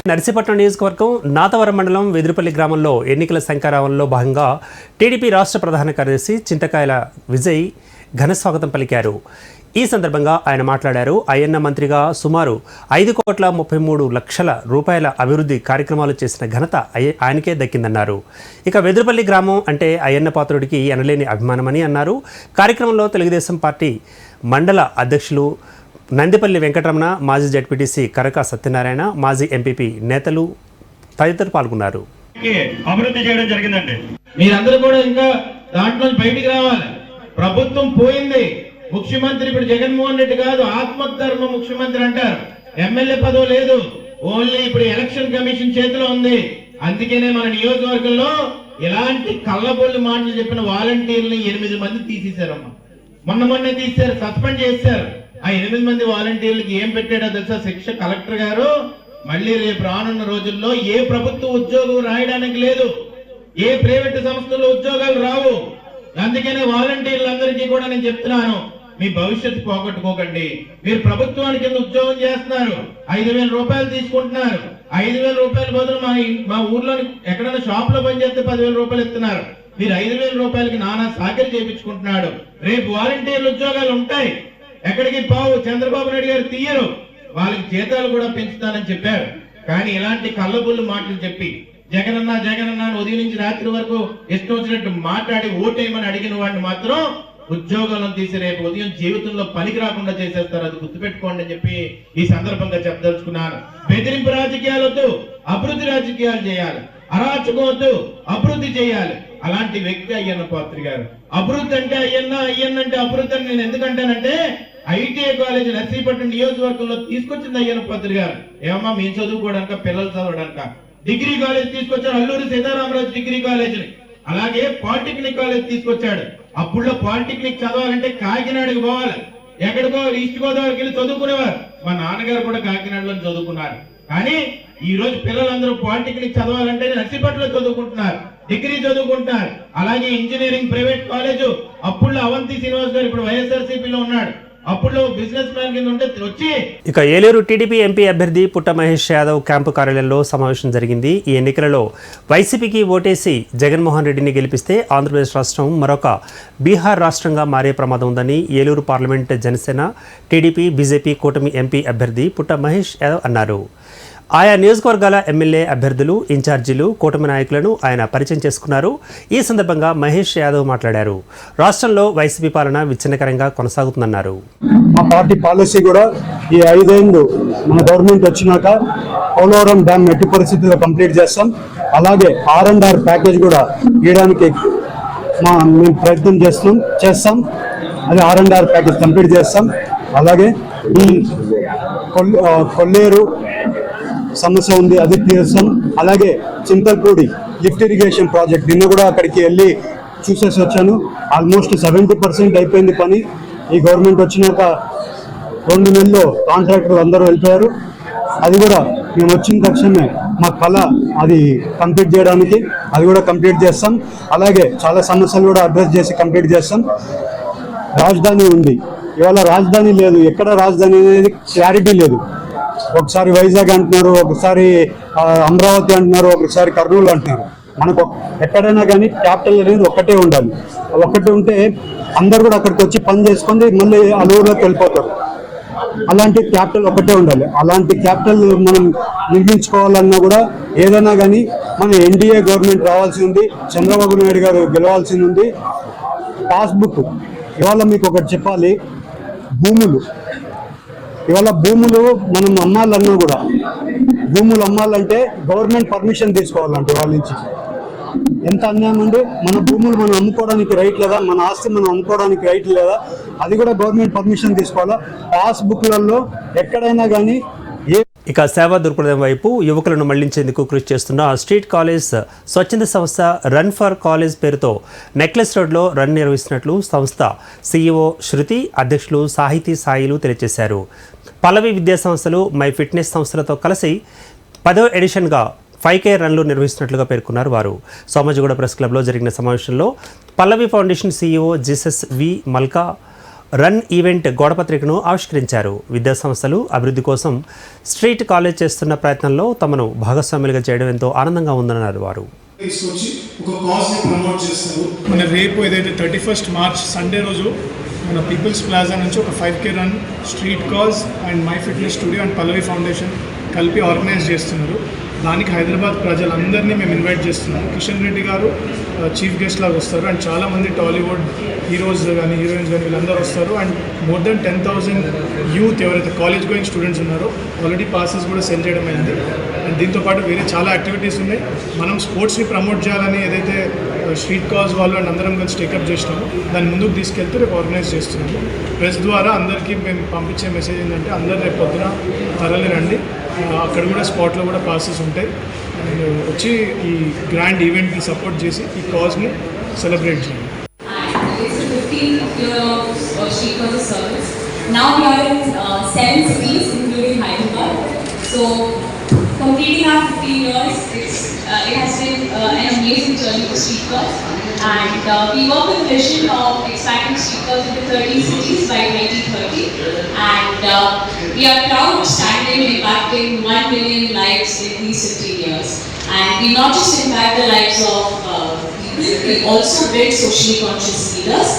నర్సీపట్నం నియోజకవర్గం నాతవరం మండలం వెదురుపల్లి గ్రామంలో ఎన్నికల శంఖారావంలో భాగంగా టీడీపీ రాష్ట్ర ప్రధాన కార్యదర్శి చింతకాయల విజయ్ ఘనస్వాగతం పలికారు. ఈ సందర్భంగా ఆయన మాట్లాడారు. అయ్యన్న మంత్రిగా సుమారు 5,33,00,000 రూపాయల అభివృద్ధి కార్యక్రమాలు చేసిన ఘనత ఆయనకే దక్కిందన్నారు. ఇక వెదురుపల్లి గ్రామం అంటే అయ్యన్న పాత్రుడికి ఎనలేని అభిమానమని అన్నారు. కార్యక్రమంలో తెలుగుదేశం పార్టీ మండల అధ్యక్షులు నందిపల్లి వెంకటరమణ, మాజీ జడ్పీటీసీ కరక సత్యనారాయణ, మాజీ ఎంపీపీ నేతలు తదితరులు పాల్గొన్నారు. అభివృద్ధి చేయడం జరిగిందండి. మీరందరూ కూడా ఇంకా దాంట్లో బయటికి రావాలి. ప్రభుత్వం పోయింది. ముఖ్యమంత్రి ఇప్పుడు జగన్మోహన్ రెడ్డి కాదు, ఆత్మధర్మ ముఖ్యమంత్రి అంటారు. ఎమ్మెల్యే పదవి లేదు, ఓన్లీ ఇప్పుడు ఎలక్షన్ కమిషన్ చేతిలో ఉంది. అందుకనే మన నియోజకవర్గంలో ఇలాంటి కళ్ళబొల్లి మాటలు చెప్పిన వాలంటీర్లు 8 మంది తీసేశారమ్మా. మొన్నే తీశారు, సస్పెండ్ చేశారు. ఆ 8 మంది వాలంటీర్లకి ఏం పెట్టాడో తెలుసా శిక్ష? కలెక్టర్ గారు మళ్ళీ రేపు రానున్న రోజుల్లో ఏ ప్రభుత్వ ఉద్యోగం రాయడానికి లేదు, ఏ ప్రైవేట్ సంస్థల్లో ఉద్యోగాలు రావు. అందుకనే వాలంటీర్లందరికీ కూడా నేను చెప్తున్నాను, మీ భవిష్యత్తు పోగొట్టుకోకండి. మీరు ప్రభుత్వానికి కింద ఉద్యోగం చేస్తున్నారు, 5,000 రూపాయలు తీసుకుంటున్నారు. 5,000 రూపాయల బదులు మా ఊర్లో ఎక్కడైనా షాప్ లో పనిచేస్తే 10,000 రూపాయలు ఇస్తున్నారు. మీరు 5,000 రూపాయలకి నానా సాకరి చేయించుకుంటున్నాడు. రేపు వాలంటీర్ల ఉద్యోగాలు ఉంటాయి, ఎక్కడికి పావు. చంద్రబాబు నాయుడు గారు తీయరు, వాళ్ళకి జీతాలు కూడా పెంచుతానని చెప్పారు. కానీ ఇలాంటి కళ్ళబుల్లు మాటలు చెప్పి జగనన్న జగనన్న ఉదయం నుంచి రాత్రి వరకు ఇష్టం వచ్చినట్టు మాట్లాడి ఓటేయమని అడిగిన వాడిని మాత్రం ఉద్యోగాలను తీసి రేపు ఉదయం జీవితంలో పనికి రాకుండా చేసేస్తారు. అది గుర్తుపెట్టుకోండి అని చెప్పి ఈ సందర్భంగా చెప్పదలుచుకున్నాను. బెదిరింపు రాజకీయాలు వద్దు, అభివృద్ధి రాజకీయాలు చేయాలి. అరాచకం వద్దు, అభివృద్ధి చేయాలి. అలాంటి వ్యక్తి అయ్యన్న పాత్రి గారు. అభివృద్ధి అంటే అయ్యన్న అంటే అభివృద్ధి అని నేను ఎందుకంటానంటే, ఐటీఐ కాలేజ్ నర్సీపట్నం నియోజకవర్గంలో తీసుకొచ్చింది అయ్యన్న పాత్రి గారు. ఏమమ్మా మేము చదువుకోవడానిక, పిల్లలు చదవడానిక. డిగ్రీ కాలేజ్ తీసుకొచ్చారు, అల్లూరి సీతారామరాజు డిగ్రీ కాలేజ్. అలాగే పాలిటెక్నిక్ కాలేజ్ తీసుకొచ్చాడు. అప్పుడులో పాలిటెక్నిక్ చదవాలంటే కాకినాడకి పోవాలి, ఎక్కడికో ఈస్ట్ గోదావరికి వెళ్ళి చదువుకునేవారు. మా నాన్నగారు కూడా కాకినాడలో చదువుకున్నారు. కానీ ఈ రోజు పిల్లలందరూ పాలిటెక్నిక్ చదవాలంటే నర్సీపట్నంలో చదువుకుంటున్నారు, డిగ్రీ చదువుకుంటున్నారు. అలాగే ఇంజనీరింగ్ ప్రైవేట్ కాలేజ్ అప్పుడులో అవంతి శ్రీనివాస్ గారు ఇప్పుడు వైఎస్ఆర్సీపీలో ఉన్నాడు, అప్పుడు బిజినెస్ మ్యాన్ కింద ఉంటే వచ్చి. ఇక ఏలూరు టీడీపీ ఎంపీ అభ్యర్థి పుట్ట మహేష్ యాదవ్ క్యాంపు కార్యాలయంలో సమావేశం జరిగింది. ఈ ఎన్నికలలో వైసీపీకి ఓటేసి జగన్మోహన్ రెడ్డిని గెలిపిస్తే ఆంధ్రప్రదేశ్ రాష్ట్రం మరొక బీహార్ రాష్ట్రంగా మారే ప్రమాదం ఉందని Eluru parliament Janasena, TDP, BJP కూటమి ఎంపీ అభ్యర్థి పుట్ట మహేష్ యాదవ్ అన్నారు. ఆయా నియోజకవర్గాల ఎమ్మెల్యే అభ్యర్థులు, ఇన్ఛార్జీలు, కూటమి నాయకులను ఆయన పరిచయం చేసుకున్నారు. ఈ సందర్భంగా మహేష్ యాదవ్ మాట్లాడారు. రాష్ట్రంలో వైసీపీ పాలన విచ్ఛిన్నకరంగా కొనసాగుతుందన్నారు. మా పార్టీ పాలసీ కూడా ఈ 5 ఏళ్ళు మన గవర్నమెంట్ వచ్చినాక పోలవరం డ్యామ్ ఎట్టి పరిస్థితుల్లో కంప్లీట్ చేస్తాం. అలాగే R&R ప్యాకేజ్ కూడా ఇవ్వడానికి మేము ప్రయత్నం చేస్తాం. అది R&R ప్యాకేజ్ కంప్లీట్ చేస్తాం. అలాగే ఈ కొల్లేరు సమస్య ఉంది, అది తీరుస్తాం. అలాగే చింతల్పూడి లిఫ్ట్ ఇరిగేషన్ ప్రాజెక్ట్ నిన్న కూడా అక్కడికి వెళ్ళి చూసేసి వచ్చాను. ఆల్మోస్ట్ 70% అయిపోయింది పని. ఈ గవర్నమెంట్ వచ్చినాక 2 నెలల్లో కాంట్రాక్టర్లు అందరూ వెళ్ళిపోయారు. అది కూడా మేము వచ్చిన తక్షణమే మా కళ అది కంప్లీట్ చేయడానికి అది కూడా కంప్లీట్ చేస్తాం. అలాగే చాలా సమస్యలు కూడా అడ్రస్ చేసి కంప్లీట్ చేస్తాం. రాజధాని ఉంది, ఇవాళ రాజధాని లేదు. ఎక్కడ రాజధాని అనేది క్లారిటీ లేదు. ఒకసారి వైజాగ్ అంటున్నారు, ఒకసారి అమరావతి అంటున్నారు, ఒకసారి కర్నూలు అంటున్నారు. మనకు ఎక్కడైనా కానీ క్యాపిటల్ అనేది ఒక్కటే ఉండాలి. ఒక్కటే ఉంటే అందరు కూడా అక్కడికి వచ్చి పని చేసుకొని మళ్ళీ అలూరులోకి వెళ్ళిపోతారు. అలాంటి క్యాపిటల్ ఒక్కటే ఉండాలి. అలాంటి క్యాపిటల్ మనం నిర్మించుకోవాలన్నా కూడా ఏదైనా కానీ మన ఎన్డీఏ గవర్నమెంట్ రావాల్సి ఉంది, చంద్రబాబు నాయుడు గారు గెలవాల్సి ఉంది. పాస్బుక్ ఇవాళ మీకు ఒకటి చెప్పాలి, ఇవాళ భూములు మనం అమ్మాలన్నా కూడా, భూములు అమ్మాలంటే గవర్నమెంట్ పర్మిషన్ తీసుకోవాలంటే వాళ్ళ నుంచి. ఎంత అన్యాయం అండి! మన భూములు మనం అమ్ముకోవడానికి రైట్ లేదా, మన ఆస్తి మనం అమ్ముకోవడానికి రైట్ లేదా, అది కూడా గవర్నమెంట్ పర్మిషన్ తీసుకోవాలా. పాస్బుక్లలో ఎక్కడైనా కానీ ఇక సేవా దృక్పథం వైపు యువకులను మళ్లించేందుకు కృషి చేస్తున్న స్ట్రీట్ కాలేజ్ స్వచ్ఛంద సంస్థ రన్ ఫర్ కాలేజ్ పేరుతో నెక్లెస్ రోడ్లో రన్ నిర్వహిస్తున్నట్లు సంస్థ సీఈఓ శృతి, అధ్యక్షులు సాహితీ సాయిలు తెలియజేశారు. పల్లవి విద్యా సంస్థలు, మై ఫిట్నెస్ సంస్థలతో కలిసి 10వ ఎడిషన్గా 5K రన్లు నిర్వహిస్తున్నట్లుగా పేర్కొన్నారు వారు. సోమాజిగూడ ప్రెస్ క్లబ్లో జరిగిన సమావేశంలో Pallavi foundation CEO Jesus V Malka, run event గోడపత్రికను ఆవిష్కరించారు. విద్యాసంస్థలు అభివృద్ధి కోసం స్ట్రీట్ కాలేజ్ చేస్తున్న ప్రయత్నంలో తమను భాగస్వాములుగా చేయడం ఎంతో ఆనందంగా ఉందన్నారు వారు. తీసుకొచ్చి ఒక కాజ్ని ప్రమోట్ చేస్తారు. మన రేపు ఏదైతే 31st మార్చ్ సండే రోజు మన పీపుల్స్ ప్లాజా నుంచి ఒక 5K run street cause and my fitness studio and Pallavi foundation కలిపి ఆర్గనైజ్ చేస్తున్నారు. దానికి హైదరాబాద్ ప్రజలందరినీ మేము ఇన్వైట్ చేస్తున్నాము. కిషన్ రెడ్డి గారు చీఫ్ గెస్ట్ లాగా వస్తారు అండ్ చాలామంది టాలీవుడ్ హీరోస్ కానీ హీరోయిన్స్ కానీ వీళ్ళందరూ వస్తారు. అండ్ మోర్ దెన్ 10,000 యూత్ ఎవరైతే కాలేజ్ గోయింగ్ స్టూడెంట్స్ ఉన్నారో ఆల్రెడీ పాసెస్ కూడా సెండ్ చేయడం అయింది. అండ్ దీంతోపాటు వేరే చాలా యాక్టివిటీస్ ఉన్నాయి. మనం స్పోర్ట్స్ని ప్రమోట్ చేయాలని ఏదైతే స్ట్రీట్ కాజ్ వాళ్ళు అండ్ అందరం కలిసి టేకప్ చేసినాము దాన్ని ముందుకు తీసుకెళ్తే రేపు ఆర్గనైజ్ చేస్తున్నాము. ప్రెస్ ద్వారా అందరికీ మేము పంపించే మెసేజ్ ఏంటంటే అందరు రేపు పొద్దున తరలి రండి. అక్కడ కూడా స్పాట్లో కూడా పాసెస్ ఉంటాయి. అండ్ వచ్చి ఈ గ్రాండ్ ఈవెంట్ని సపోర్ట్ చేసి ఈ కాజ్ని సెలబ్రేట్ చేయండి. Now we are in 7 cities, including Hyderabad. So, completing our 15 years, it has been an amazing journey for Street Cause. And we work with the vision of expanding Street Cause into 13 cities by 2030. And we are proud of standing and impacting 1 million lives in these 15 years. And we not just impact the lives of people, we also build socially conscious leaders.